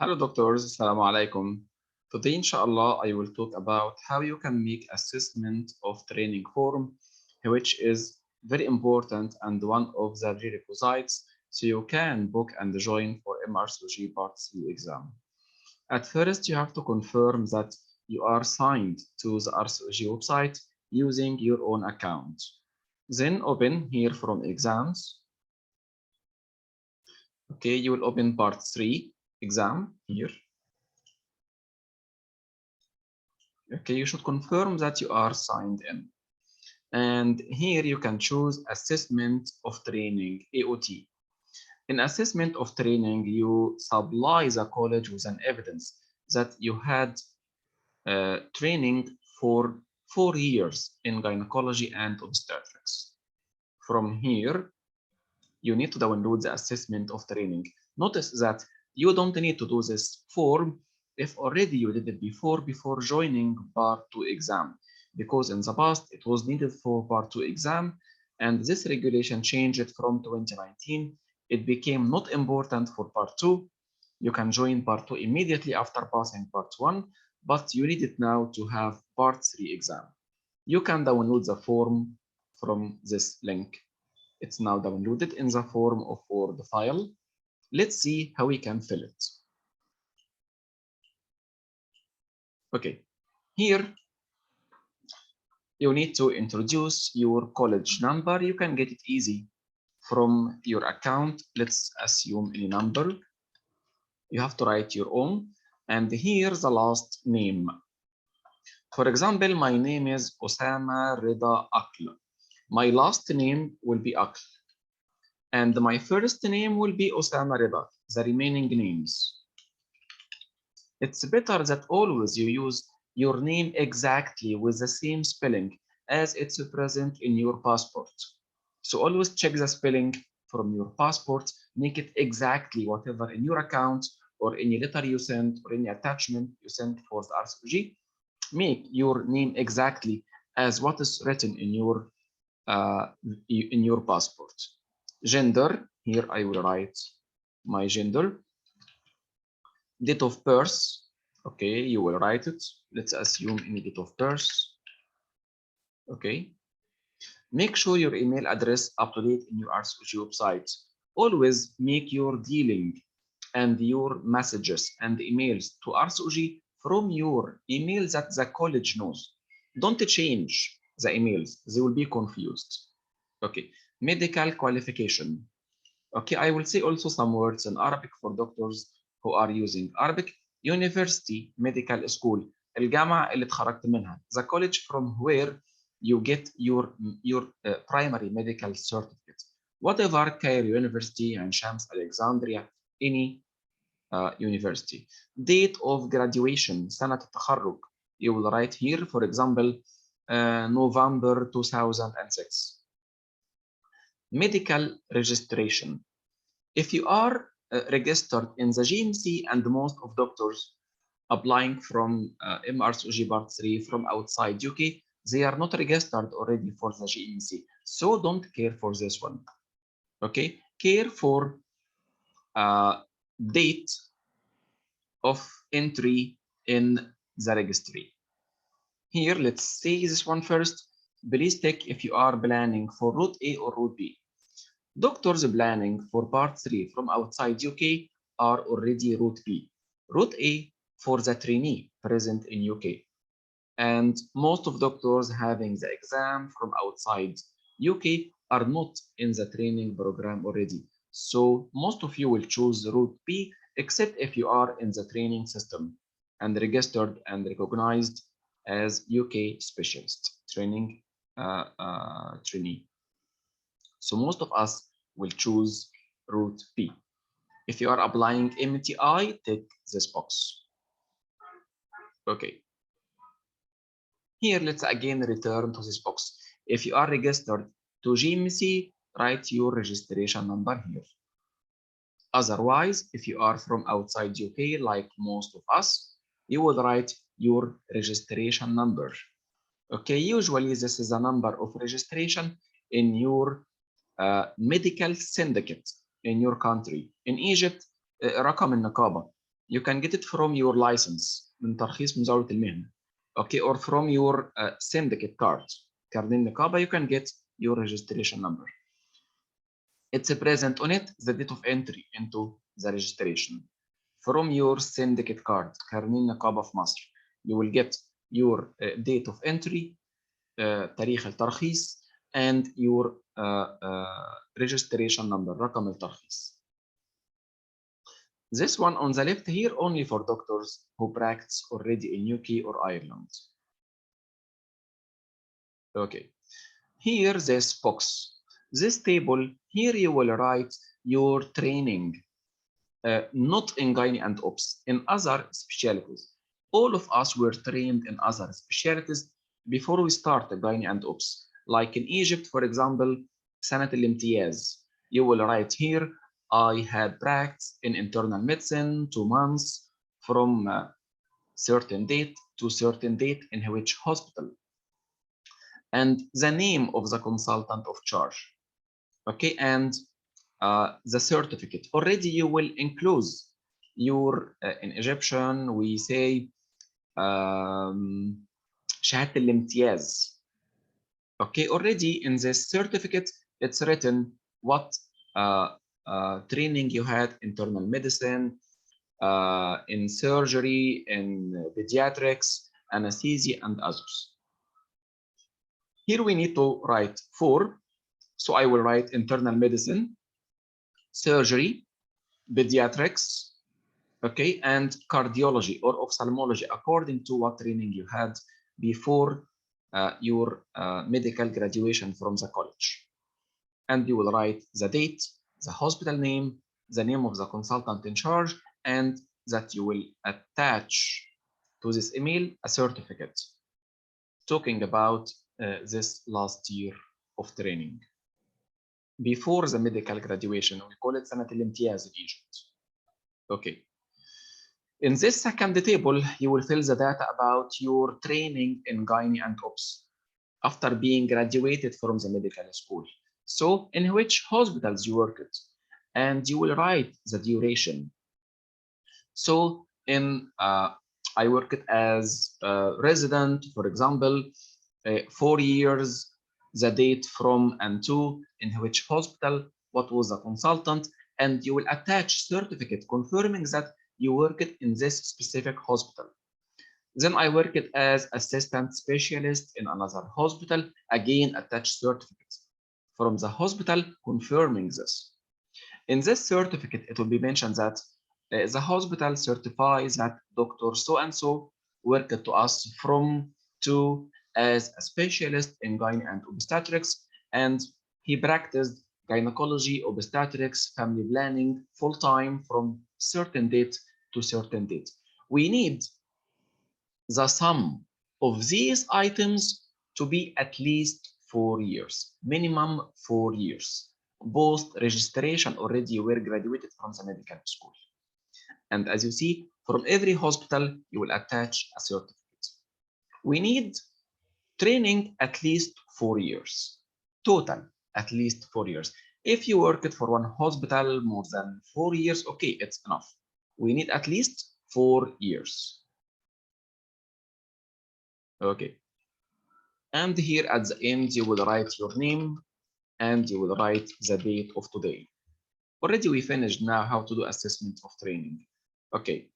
Hello doctors, Assalamu alaikum. Today, inshallah, I will talk about how you can make assessment of training form, which is very important and one of the prerequisites so you can book and join for MRCOG Part 3 exam. At first, you have to confirm that you are signed to the RCOG website using your own account. Then open here from exams. Okay, you will open Part 3 exam here. Okay, you should confirm that you are signed in. And here you can choose assessment of training, AOT. In assessment of training, you supply the college with an evidence that you had training for 4 years in gynecology and obstetrics. From here, you need to download the assessment of training. Notice that you don't need to do this form if already you did it before joining Part 2 exam, because in the past it was needed for Part 2 exam, and this regulation changed from 2019. It became not important for Part 2. You can join Part 2 immediately after passing Part 1, but you need it now to have Part 3 exam. You can download the form from this link. It's now downloaded in the form of Word file. Let's see how we can fill it. Okay, here you need to introduce your college number. You can get it easy from your account. Let's assume any number. You have to write your own, and here's the last name. For example, my name is Osama Rida Akl. My last name will be Akl, and my first name will be Osama Rida, the remaining names. It's better that always you use your name exactly with the same spelling as it's present in your passport. So always check the spelling from your passport, make it exactly whatever in your account or any letter you send or any attachment you send for the RCOG. Make your name exactly as what is written in your passport. Gender, here I will write my gender. Date of birth, okay, you will write it. Let's assume any date of birth. Okay. Make sure your email address up to date in your RCOG website. Always make your dealing and your messages and emails to RCOG from your email that the college knows. Don't change the emails, they will be confused. Okay, medical qualification. Okay, I will say also some words in Arabic for doctors who are using Arabic. University, medical school, الجامعة اللي اتخرجت منها. The college from where you get your primary medical certificate. Whatever, Cairo University, and Shams, Alexandria, any university. Date of graduation, سنة التخرج. You will write here, for example, November 2006. Medical registration. If you are registered in the GMC, and most of doctors applying from MRCOG Part 3 from outside UK, they are not registered already for the GMC. So don't care for this one. Okay, care for date of entry in the registry. Here, let's say this one first. Please check if you are planning for Route A or Route B. Doctors planning for Part 3 from outside UK are already Route B. Route A for the trainee present in UK. And most of doctors having the exam from outside UK are not in the training program already. So most of you will choose Route B, except if you are in the training system and registered and recognized as UK specialist training trainee. So most of us will choose Route B. If you are applying MTI, tick this box. Okay. Here, let's again return to this box. If you are registered to GMC, write your registration number here. Otherwise, if you are from outside UK, like most of us, you will write your registration number. Okay, usually this is the number of registration in your medical syndicate in your country. In Egypt, رقم النقابة. you can get it from your license من ترخيص مزاولة المهنة. Okay, or from your syndicate card. كارنيه النقابة, you can get your registration number. It's present on it the date of entry into the registration. From your syndicate card, كارنيه النقابة في مصر, you will get your date of entry, تاريخ الترخيص, and your registration number, رقم الترخيص. This one on the left here only for doctors who practice already in UK or Ireland. Okay, here this box, this table, here you will write your training, not in gynae and ops, in other specialties. All of us were trained in other specialties before we start gynae and ops. Like in Egypt, for example, سنة الامتياز. You will write here, I had practiced in internal medicine 2 months from certain date to certain date in which hospital, and the name of the consultant of charge. Okay, and the certificate. Already you will enclose your, in Egyptian we say شهادة الامتياز. Okay, already in this certificate it's written what training you had, internal medicine, in surgery, in pediatrics, anesthesia, and others. Here we need to write 4. So I will write internal medicine, surgery, pediatrics, okay, and cardiology or ophthalmology according to what training you had before your medical graduation from the college. And you will write the date, the hospital name, the name of the consultant in charge, and that you will attach to this email a certificate talking about this last year of training. Before the medical graduation, we call it سنة الامتياز in Egypt. Okay. In this second table, you will fill the data about your training in gynae and ops after being graduated from the medical school. So in which hospitals you worked, and you will write the duration. So in I worked as a resident, for example, 4 years, the date from and to, in which hospital, what was the consultant, and you will attach certificate confirming that you worked in this specific hospital. Then I worked as assistant specialist in another hospital, again attach certificate from the hospital confirming this. In this certificate, it will be mentioned that the hospital certifies that Dr. So-and-so worked to us from to as a specialist in gynae and obstetrics, and he practiced gynecology, obstetrics, family planning full-time from certain date to certain date. We need the sum of these items to be at least 4 years, minimum 4 years. Post registration already you were graduated from the medical school. And as you see, from every hospital, you will attach a certificate. We need training at least 4 years, total at least 4 years. If you worked for one hospital more than 4 years, okay, it's enough. We need at least 4 years. Okay. And here at the end, you will write your name and you will write the date of today. Already we finished now how to do assessment of training. Okay.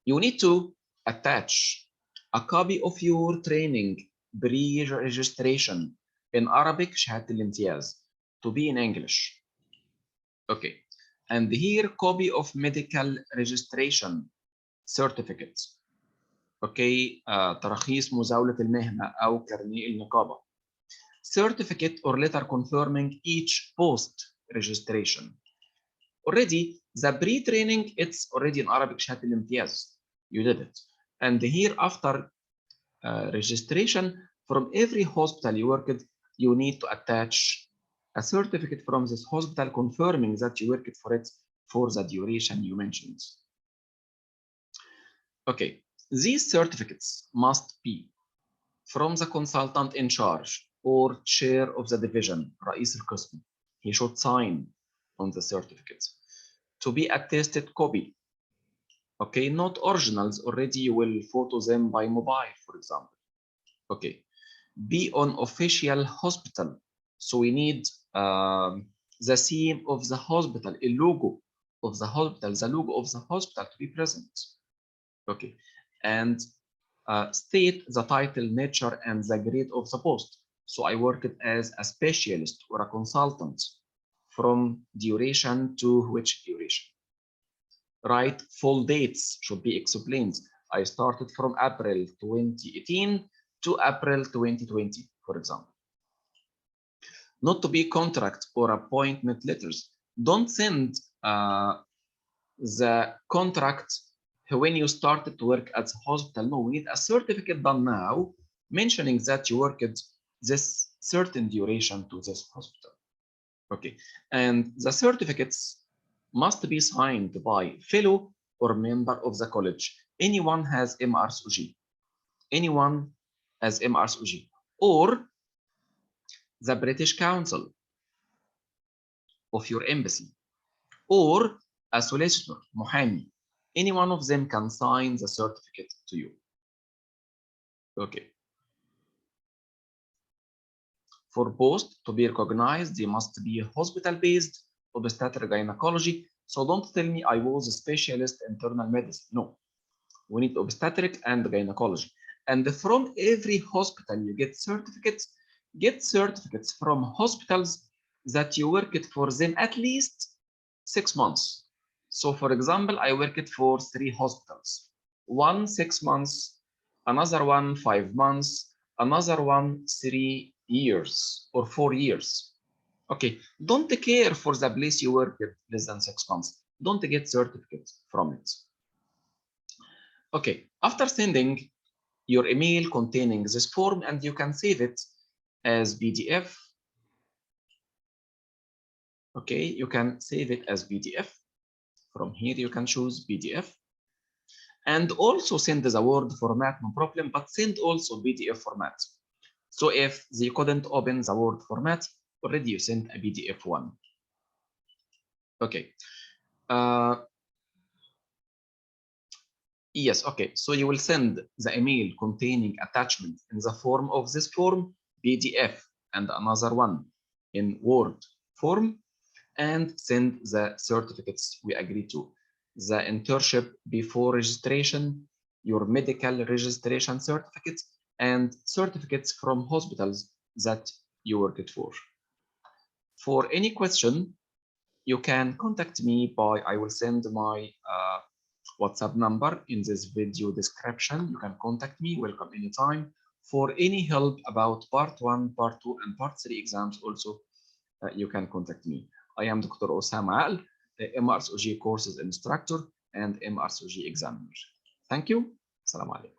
You need to attach a copy of your training pre-registration in Arabic, شهادة الامتياز, to be in English. Okay. And here copy of medical registration certificate. Okay. تراخيص مزاولة المهنة أو كارنيه النقابة. Certificate or letter confirming each post registration. Already the pre-training, it's already in Arabic شهادة الامتياز. You did it. And here after registration, from every hospital you worked, you need to attach a certificate from this hospital confirming that you worked for it for the duration you mentioned. Okay, these certificates must be from the consultant in charge or chair of the division, رئيس القسم. He should sign on the certificate. To be attested copy Okay, not originals. Already you will photo them by mobile, for example. Okay, be on official hospital. So we need the theme of the hospital, a logo of the hospital, the logo of the hospital to be present. Okay, and state the title, nature, and the grade of the post. So I worked as a specialist or a consultant. From duration to which duration. Write full dates should be explained. I started from April 2018 to April 2020, for example. Not to be contract or appointment letters. Don't send the contract when you started to work at the hospital. No, we need a certificate done now mentioning that you worked this certain duration to this hospital. Okay, and the certificates must be signed by fellow or member of the college. Anyone has MRCOG. Anyone has MRCOG. Or the British Council of your embassy. Or a solicitor, محامي. Any one of them can sign the certificate to you. Okay. For post to be recognized, they must be hospital-based, obstetric gynecology. So don't tell me I was a specialist in internal medicine. No, we need obstetric and gynecology. And from every hospital you get certificates. Get certificates from hospitals that you worked for them at least 6 months. So for example, I worked for 3 hospitals. One 6 months, another one 5 months, another one 3 years or 4 years. Okay, don't care for the place you worked less than 6 months. Don't get certificates from it. Okay, after sending your email containing this form, and you can save it as PDF. Okay, you can save it as PDF. From here, you can choose PDF. And also send the Word format, no problem, but send also PDF format. So if they couldn't open the Word format, already you send a PDF one. Okay. Yes, okay. So you will send the email containing attachment in the form of this form, PDF, and another one in Word form, and send the certificates we agreed to. The internship before registration, your medical registration certificates, and certificates from hospitals that you worked for. For any question, you can contact me by, I will send my WhatsApp number in this video description. You can contact me, welcome anytime. For any help about part 1, part 2, and part 3 exams also, you can contact me. I am Dr. Osama, MRCOG courses instructor and MRCOG examiner. Thank you. Assalamu alaikum.